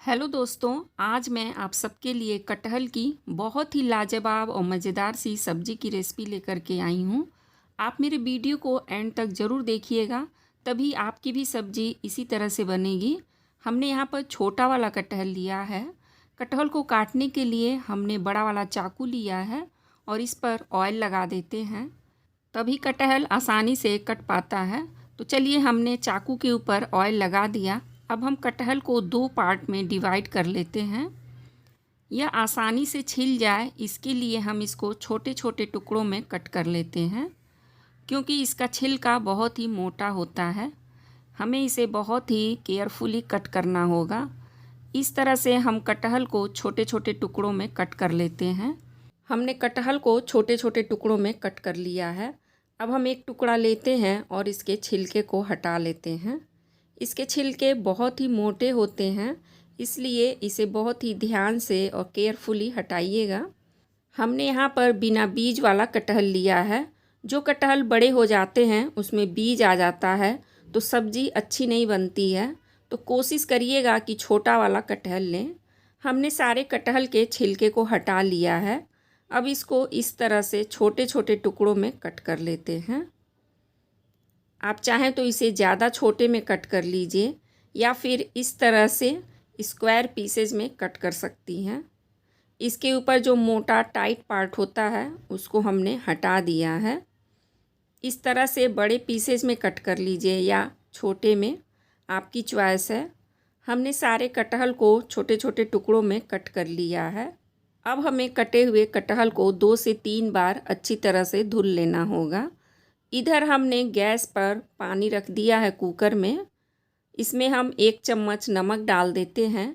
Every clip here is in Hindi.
हेलो दोस्तों, आज मैं आप सबके लिए कटहल की बहुत ही लाजवाब और मज़ेदार सी सब्ज़ी की रेसिपी लेकर के आई हूँ। आप मेरे वीडियो को एंड तक ज़रूर देखिएगा, तभी आपकी भी सब्ज़ी इसी तरह से बनेगी। हमने यहाँ पर छोटा वाला कटहल लिया है। कटहल को काटने के लिए हमने बड़ा वाला चाकू लिया है और इस पर ऑयल लगा देते हैं, तभी कटहल आसानी से कट पाता है। तो चलिए, हमने चाकू के ऊपर ऑयल लगा दिया। अब हम कटहल को दो पार्ट में डिवाइड कर लेते हैं। यह आसानी से छिल जाए, इसके लिए हम इसको छोटे छोटे टुकड़ों में कट कर लेते हैं, क्योंकि इसका छिलका बहुत ही मोटा होता है। हमें इसे बहुत ही केयरफुली कट करना होगा। इस तरह से हम कटहल को छोटे छोटे टुकड़ों में कट कर लेते हैं। हमने कटहल को छोटे छोटे टुकड़ों में कट कर लिया है। अब हम एक टुकड़ा लेते हैं और इसके छिलके को हटा लेते हैं। इसके छिलके बहुत ही मोटे होते हैं, इसलिए इसे बहुत ही ध्यान से और केयरफुली हटाइएगा। हमने यहाँ पर बिना बीज वाला कटहल लिया है। जो कटहल बड़े हो जाते हैं उसमें बीज आ जाता है तो सब्ज़ी अच्छी नहीं बनती है, तो कोशिश करिएगा कि छोटा वाला कटहल लें। हमने सारे कटहल के छिलके को हटा लिया है। अब इसको इस तरह से छोटे छोटे टुकड़ों में कट कर लेते हैं। आप चाहें तो इसे ज़्यादा छोटे में कट कर लीजिए या फिर इस तरह से स्क्वायर पीसेज में कट कर सकती हैं। इसके ऊपर जो मोटा टाइट पार्ट होता है उसको हमने हटा दिया है। इस तरह से बड़े पीसेज में कट कर लीजिए या छोटे में, आपकी चॉइस है। हमने सारे कटहल को छोटे छोटे टुकड़ों में कट कर लिया है। अब हमें कटे हुए कटहल को 2 से 3 बार अच्छी तरह से धुल लेना होगा। इधर हमने गैस पर पानी रख दिया है कुकर में। इसमें हम 1 चम्मच नमक डाल देते हैं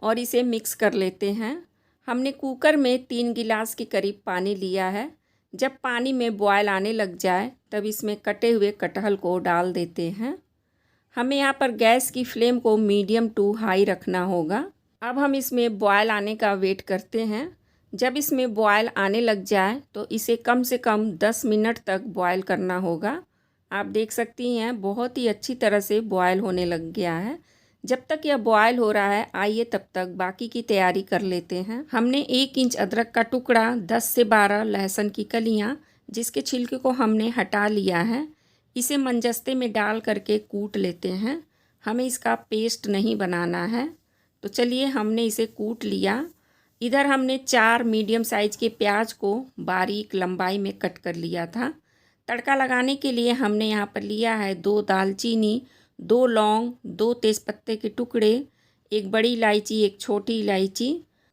और इसे मिक्स कर लेते हैं। हमने कुकर में 3 गिलास के करीब पानी लिया है। जब पानी में बॉयल आने लग जाए तब इसमें कटे हुए कटहल को डाल देते हैं। हमें यहाँ पर गैस की फ्लेम को मीडियम टू हाई रखना होगा। अब हम इसमें बॉयल आने का वेट करते हैं। जब इसमें बॉयल आने लग जाए तो इसे कम से कम 10 मिनट तक बॉयल करना होगा। आप देख सकती हैं बहुत ही अच्छी तरह से बॉयल होने लग गया है। जब तक यह बॉयल हो रहा है, आइए तब तक बाकी की तैयारी कर लेते हैं। हमने 1 इंच अदरक का टुकड़ा, 10 से 12 लहसुन की कलियां, जिसके छिलके को हमने हटा लिया है, इसे मंजस्ते में डाल करके कूट लेते हैं। हमें इसका पेस्ट नहीं बनाना है। तो चलिए, हमने इसे कूट लिया। इधर हमने 4 मीडियम साइज़ के प्याज को बारीक लंबाई में कट कर लिया था। तड़का लगाने के लिए हमने यहाँ पर लिया है 2 दालचीनी, 2 लौंग, 2 तेज़पत्ते के टुकड़े, 1 बड़ी इलायची, 1 छोटी इलायची,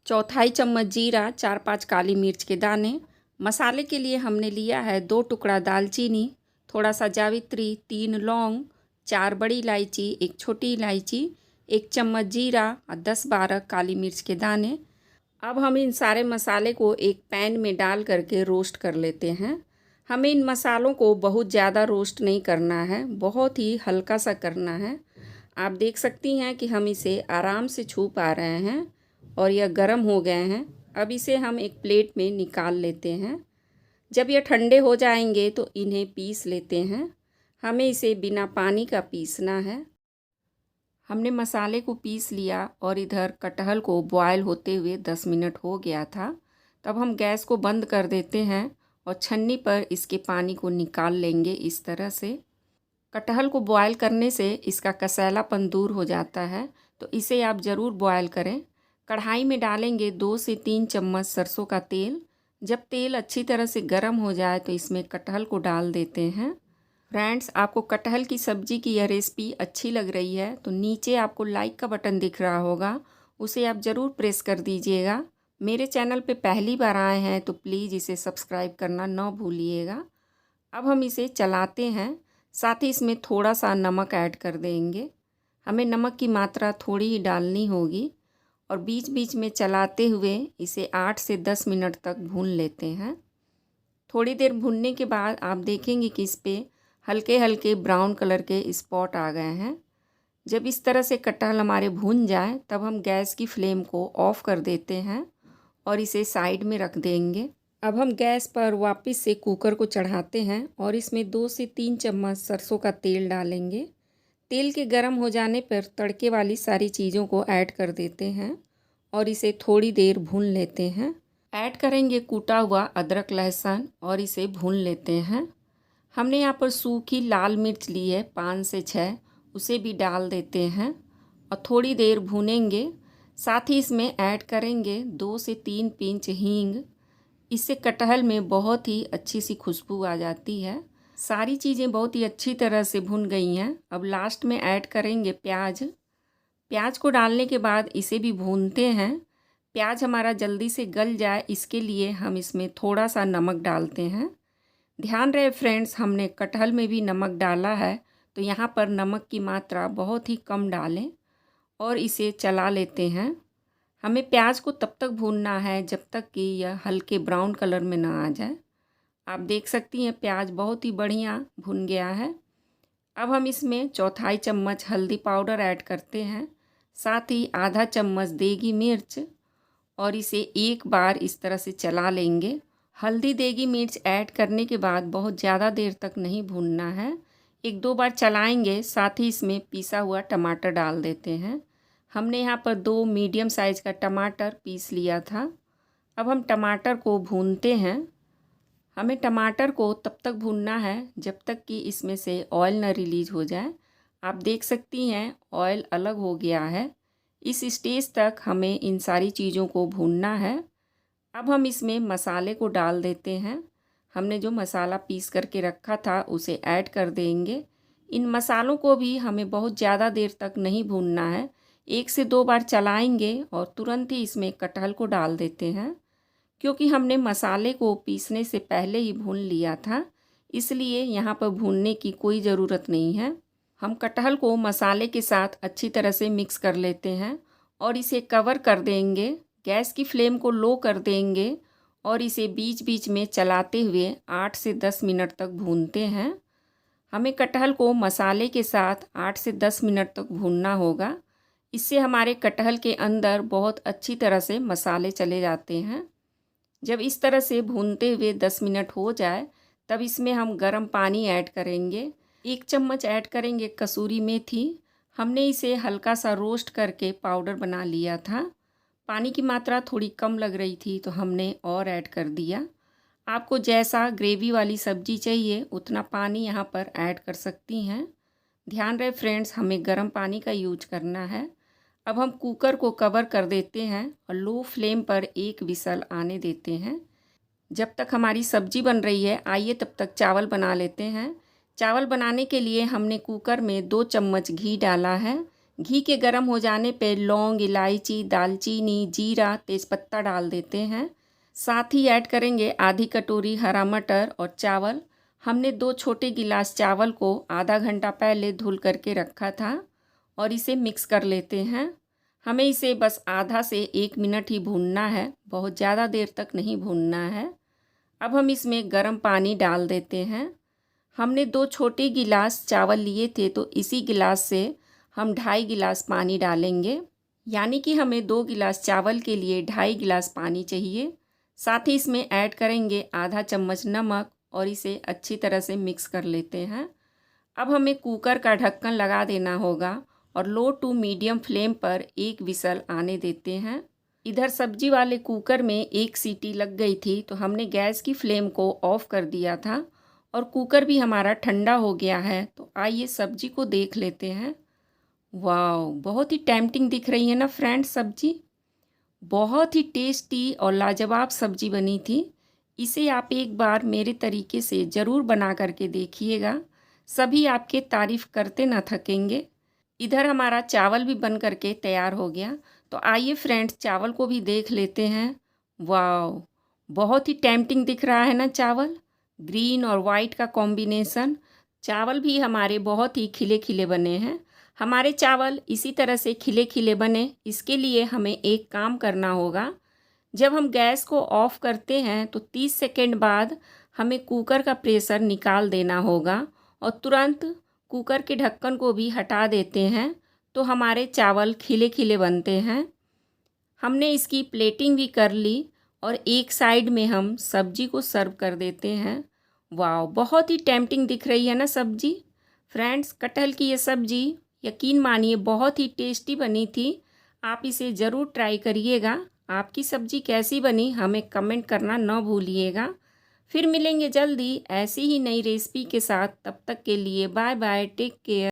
चौथाई चम्मच जीरा, 4-5 काली मिर्च के दाने। मसाले के लिए हमने लिया है 2 टुकड़ा दालचीनी, थोड़ा सा जावित्री, 3 लौंग, 4 बड़ी इलायची, 1 छोटी इलायची, 1 चम्मच जीरा और 10-12 काली मिर्च के दाने। अब हम इन सारे मसाले को एक पैन में डाल करके रोस्ट कर लेते हैं। हमें इन मसालों को बहुत ज़्यादा रोस्ट नहीं करना है, बहुत ही हल्का सा करना है। आप देख सकती हैं कि हम इसे आराम से छू पा रहे हैं और यह गर्म हो गए हैं। अब इसे हम एक प्लेट में निकाल लेते हैं। जब यह ठंडे हो जाएंगे तो इन्हें पीस लेते हैं। हमें इसे बिना पानी का पीसना है। हमने मसाले को पीस लिया और इधर कटहल को बॉयल होते हुए 10 मिनट हो गया था। तब हम गैस को बंद कर देते हैं और छन्नी पर इसके पानी को निकाल लेंगे। इस तरह से कटहल को बॉयल करने से इसका कसैलापन दूर हो जाता है, तो इसे आप ज़रूर बॉयल करें। कढ़ाई में डालेंगे 2 से 3 चम्मच सरसों का तेल। जब तेल अच्छी तरह से गर्म हो जाए तो इसमें कटहल को डाल देते हैं। फ्रेंड्स, आपको कटहल की सब्ज़ी की यह रेसिपी अच्छी लग रही है तो नीचे आपको लाइक का बटन दिख रहा होगा, उसे आप ज़रूर प्रेस कर दीजिएगा। मेरे चैनल पे पहली बार आए हैं तो प्लीज़ इसे सब्सक्राइब करना ना भूलिएगा। अब हम इसे चलाते हैं, साथ ही इसमें थोड़ा सा नमक ऐड कर देंगे। हमें नमक की मात्रा थोड़ी ही डालनी होगी और बीच बीच में चलाते हुए इसे 8 से 10 मिनट तक भून लेते हैं। थोड़ी देर भूनने के बाद आप देखेंगे कि इस पर हल्के हल्के ब्राउन कलर के स्पॉट आ गए हैं। जब इस तरह से कटहल हमारे भून जाए तब हम गैस की फ्लेम को ऑफ़ कर देते हैं और इसे साइड में रख देंगे। अब हम गैस पर वापस से कुकर को चढ़ाते हैं और इसमें 2 से 3 चम्मच सरसों का तेल डालेंगे। तेल के गर्म हो जाने पर तड़के वाली सारी चीज़ों को ऐड कर देते हैं और इसे थोड़ी देर भून लेते हैं। ऐड करेंगे कूटा हुआ अदरक लहसुन और इसे भून लेते हैं। हमने यहाँ पर सूखी लाल मिर्च ली है 5 से 6, उसे भी डाल देते हैं और थोड़ी देर भूनेंगे। साथ ही इसमें ऐड करेंगे 2 से 3 पिंच हींग। इससे कटहल में बहुत ही अच्छी सी खुशबू आ जाती है। सारी चीज़ें बहुत ही अच्छी तरह से भुन गई हैं। अब लास्ट में ऐड करेंगे प्याज। प्याज को डालने के बाद इसे भी भूनते हैं। प्याज हमारा जल्दी से गल जाए इसके लिए हम इसमें थोड़ा सा नमक डालते हैं। ध्यान रहे फ्रेंड्स, हमने कटहल में भी नमक डाला है, तो यहाँ पर नमक की मात्रा बहुत ही कम डालें और इसे चला लेते हैं। हमें प्याज को तब तक भूनना है जब तक कि यह हल्के ब्राउन कलर में ना आ जाए। आप देख सकती हैं प्याज बहुत ही बढ़िया भुन गया है। अब हम इसमें 1/4 चम्मच हल्दी पाउडर ऐड करते हैं, साथ ही आधा चम्मच देगी मिर्च और इसे एक बार इस तरह से चला लेंगे। हल्दी देगी मिर्च ऐड करने के बाद बहुत ज़्यादा देर तक नहीं भूनना है, 1-2 बार चलाएंगे। साथ ही इसमें पिसा हुआ टमाटर डाल देते हैं। हमने यहाँ पर 2 मीडियम साइज़ का टमाटर पीस लिया था। अब हम टमाटर को भूनते हैं। हमें टमाटर को तब तक भूनना है जब तक कि इसमें से ऑयल न रिलीज़ हो जाए। आप देख सकती हैं ऑयल अलग हो गया है। इस स्टेज तक हमें इन सारी चीज़ों को भूनना है। अब हम इसमें मसाले को डाल देते हैं। हमने जो मसाला पीस करके रखा था उसे ऐड कर देंगे। इन मसालों को भी हमें बहुत ज़्यादा देर तक नहीं भूनना है, 1 से 2 बार चलाएंगे और तुरंत ही इसमें कटहल को डाल देते हैं। क्योंकि हमने मसाले को पीसने से पहले ही भून लिया था, इसलिए यहाँ पर भूनने की कोई ज़रूरत नहीं है। हम कटहल को मसाले के साथ अच्छी तरह से मिक्स कर लेते हैं और इसे कवर कर देंगे। गैस की फ्लेम को लो कर देंगे और इसे बीच बीच में चलाते हुए 8 से 10 मिनट तक भूनते हैं। हमें कटहल को मसाले के साथ 8 से 10 मिनट तक भूनना होगा। इससे हमारे कटहल के अंदर बहुत अच्छी तरह से मसाले चले जाते हैं। जब इस तरह से भूनते हुए 10 मिनट हो जाए तब इसमें हम गर्म पानी ऐड करेंगे। 1 चम्मच ऐड करेंगे कसूरी मेथी। हमने इसे हल्का सा रोस्ट करके पाउडर बना लिया था। पानी की मात्रा थोड़ी कम लग रही थी तो हमने और ऐड कर दिया। आपको जैसा ग्रेवी वाली सब्जी चाहिए उतना पानी यहाँ पर ऐड कर सकती हैं। ध्यान रहे फ्रेंड्स, हमें गर्म पानी का यूज करना है। अब हम कुकर को कवर कर देते हैं और लो फ्लेम पर 1 विसल आने देते हैं। जब तक हमारी सब्जी बन रही है, आइए तब तक चावल बना लेते हैं। चावल बनाने के लिए हमने कुकर में 2 चम्मच घी डाला है। घी के गर्म हो जाने पर लौंग, इलायची, दालचीनी, जीरा, तेज़पत्ता डाल देते हैं। साथ ही ऐड करेंगे आधी कटोरी हरा मटर और चावल। हमने 2 छोटे गिलास चावल को आधा घंटा पहले धुल करके रखा था और इसे मिक्स कर लेते हैं। हमें इसे बस आधा से 1 मिनट ही भूनना है, बहुत ज़्यादा देर तक नहीं भूनना है। अब हम इसमें गर्म पानी डाल देते हैं। हमने 2 छोटे गिलास चावल लिए थे तो इसी गिलास से हम 2.5 गिलास पानी डालेंगे, यानी कि हमें 2 गिलास चावल के लिए 2.5 गिलास पानी चाहिए। साथ ही इसमें ऐड करेंगे आधा चम्मच नमक और इसे अच्छी तरह से मिक्स कर लेते हैं। अब हमें कुकर का ढक्कन लगा देना होगा और लो टू मीडियम फ्लेम पर 1 विसल आने देते हैं। इधर सब्जी वाले कुकर में 1 सीटी लग गई थी तो हमने गैस की फ्लेम को ऑफ़ कर दिया था और कुकर भी हमारा ठंडा हो गया है। तो आइए सब्जी को देख लेते हैं। वाओ, बहुत ही टेम्पटिंग दिख रही है ना फ्रेंड्स सब्जी। बहुत ही टेस्टी और लाजवाब सब्जी बनी थी। इसे आप एक बार मेरे तरीके से ज़रूर बना करके देखिएगा, सभी आपके तारीफ़ करते ना थकेंगे। इधर हमारा चावल भी बन करके तैयार हो गया। तो आइए फ्रेंड्स चावल को भी देख लेते हैं। वाओ, बहुत ही टेम्पटिंग दिख रहा है ना चावल। ग्रीन और वाइट का कॉम्बिनेशन। चावल भी हमारे बहुत ही खिले खिले बने हैं। हमारे चावल इसी तरह से खिले खिले बने, इसके लिए हमें एक काम करना होगा। जब हम गैस को ऑफ़ करते हैं तो 30 सेकेंड बाद हमें कुकर का प्रेशर निकाल देना होगा और तुरंत कुकर के ढक्कन को भी हटा देते हैं तो हमारे चावल खिले खिले बनते हैं। हमने इसकी प्लेटिंग भी कर ली और एक साइड में हम सब्जी को सर्व कर देते हैं। वाह, बहुत ही टेम्पटिंग दिख रही है ना सब्जी। फ्रेंड्स, कटहल की ये सब्ज़ी यकीन मानिए बहुत ही टेस्टी बनी थी। आप इसे ज़रूर ट्राई करिएगा। आपकी सब्ज़ी कैसी बनी हमें कमेंट करना न भूलिएगा। फिर मिलेंगे जल्दी ऐसी ही नई रेसिपी के साथ। तब तक के लिए बाय बाय, टेक केयर।